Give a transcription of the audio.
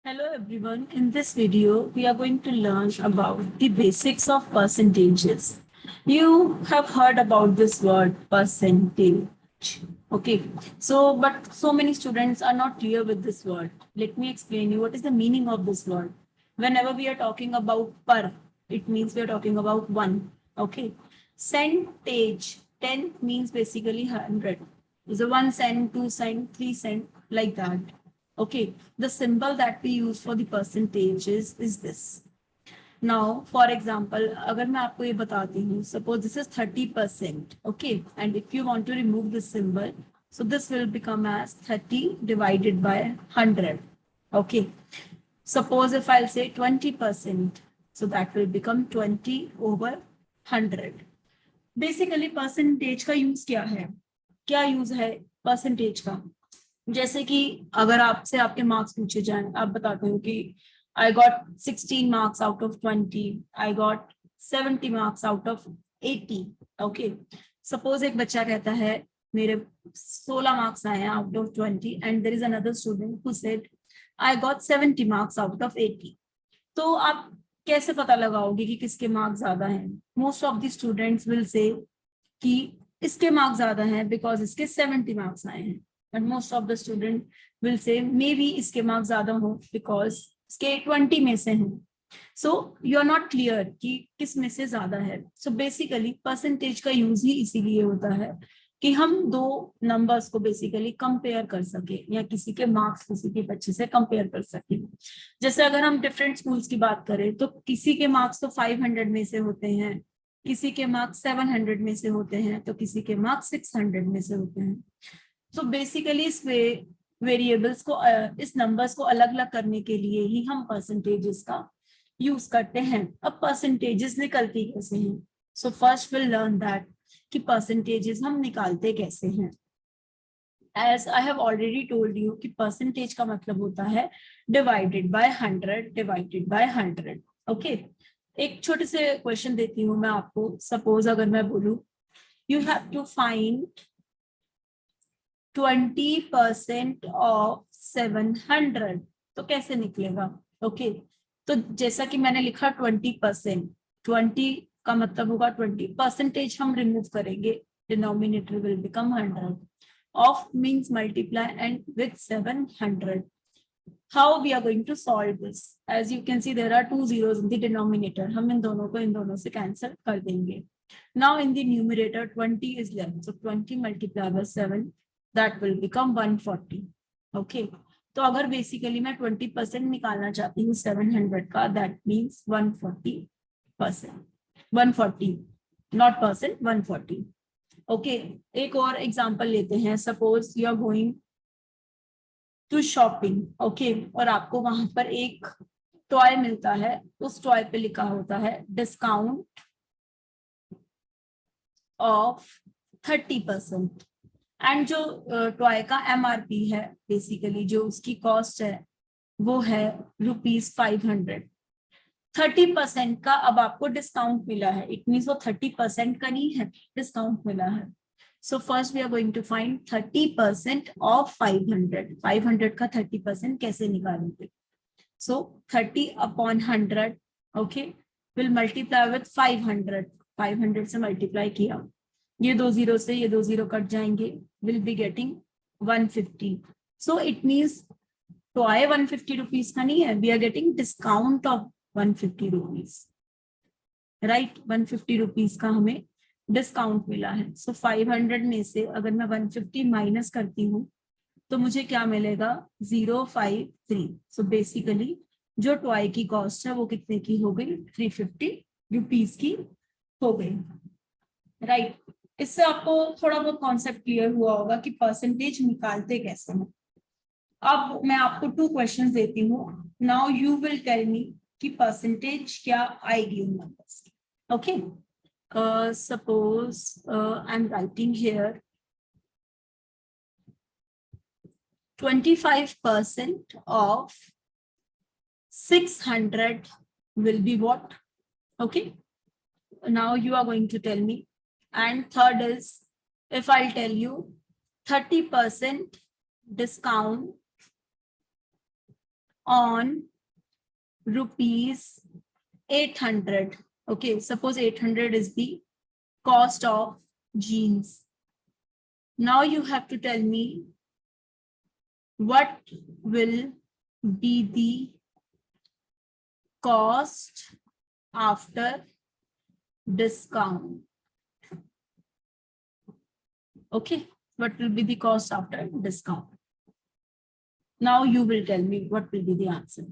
Hello everyone. In this video, we are going to learn about the basics of percentages. You have heard about this word percentage. Okay. But so many students are not clear with this word. Let me explain you what is the meaning of this word. Whenever we are talking about per, it means we are talking about one. Okay. Centage, 10 means basically 100. So 1 cent, 2 cent, 3 cent, like that. Okay, the symbol that we use for the percentages is this. Now, for example, अगर मैं आपको ये बताती हूँ, suppose this is 30%, okay, and if you want to remove this symbol, so this will become as 30 divided by 100, okay. Suppose if I'll say 20%, so that will become 20 over 100. Basically, percentage का use क्या है? क्या use है percentage का? जैसे कि अगर आपसे आपके मार्क्स पूछे जाएं, आप बताते हो कि I got 16 marks out of 20, I got 70 marks out of 80. Okay, suppose एक बच्चा कहता है मेरे 16 मार्क्स आए हैं out of 20 and there is another student who said I got 70 marks out of 80. तो आप कैसे पता लगाओगे कि किसके मार्क्स ज्यादा हैं? Most of the students will say कि इसके मार्क्स ज्यादा हैं बिकॉज इसके 70 मार्क्स आए हैं. And most of the student will say maybe इसके मार्क्स ज्यादा हो बिकॉज इसके 20 में से हैं. So you are not clear कि किस में से ज्यादा है. सो बेसिकली परसेंटेज का यूज ही इसीलिए होता है कि हम दो नंबर्स को बेसिकली कंपेयर कर सके या किसी के मार्क्स किसी के बच्चे से कंपेयर कर सके. जैसे अगर हम डिफरेंट स्कूल्स की बात करें तो किसी के मार्क्स तो 500 में से होते हैं, किसी के मार्क्स 700 में से होते हैं, तो किसी के मार्क्स 600 में से होते हैं. तो बेसिकली इस वेरिएबल्स को इस नंबर्स को अलग अलग करने के लिए ही हम परसेंटेजेस का यूज करते हैं. अब परसेंटेजेस निकलती कैसे हैं? So first will learn that कि परसेंटेजेस हम निकालते कैसे हैं. As I have already told you कि परसेंटेज का मतलब होता है divided by 100 divided by 100. Okay, एक छोटे से क्वेश्चन देती हूँ मैं आपको. सपोज अगर मैं बोलूँ you have to find 20% of 700, तो कैसे निकलेगा? ओके, तो जैसा कि मैंने लिखा 20%, 20 का मतलब होगा 20 परसेंटेज हम रिमूव करेंगे, denominator will become 100. Of means multiply and with 700. How we are going to solve this? As you can see there are 2 zeros in the denominator. हम इन दोनों को इन दोनों से कैंसिल कर देंगे. Now in the numerator 20 is left, so 20 multiplied by 7, that will become 140. okay, तो अगर बेसिकली मैं 20% निकालना चाहती हूँ 700 का, that means 140%. 140 not percent, 140. Okay, एक और एग्जांपल लेते हैं. Suppose you are going to shopping, okay, और आपको वहां पर एक टॉय मिलता है. उस टॉय पे लिखा होता है डिस्काउंट ऑफ 30%. एंड जो टॉय का MRP है, बेसिकली जो उसकी कॉस्ट है वो है ₹500. 30% का अब आपको डिस्काउंट मिला है. इट मीन्स वो 30% का नहीं है, डिस्काउंट मिला है. So first we are going to find 30% of 500. 500 का 30% कैसे निकालेंगे? So 30 upon 100, okay, will multiply with 500. 500 से मल्टीप्लाई किया, ये 2 जीरो से ये 2 जीरो कट जाएंगे, will be getting 150. So it means toy 150 rupees का नहीं है, we are getting discount of 150 rupees. Right, 150 rupees का हमें डिस्काउंट मिला है. सो 500 में से अगर मैं 150 माइनस करती हूँ तो मुझे क्या मिलेगा? 053. सो बेसिकली जो टॉय की कॉस्ट है वो कितने की हो गई? 350 रुपीज की हो गई. राइट, इससे आपको थोड़ा बहुत कॉन्सेप्ट क्लियर हुआ होगा कि परसेंटेज निकालते कैसे हैं. अब मैं आपको 2 क्वेश्चंस देती हूँ. Now you will tell me कि परसेंटेज क्या आएगी उन नंबर्स की. Okay, suppose I am writing here 25% of 600 will be what? Okay, now you are going to tell me. And third is, if I'll tell you 30% discount on rupees 800. Okay, suppose 800 is the cost of jeans. Now you have to tell me what will be the cost after discount. Okay, what will be the cost after discount? Now you will tell me what will be the answer.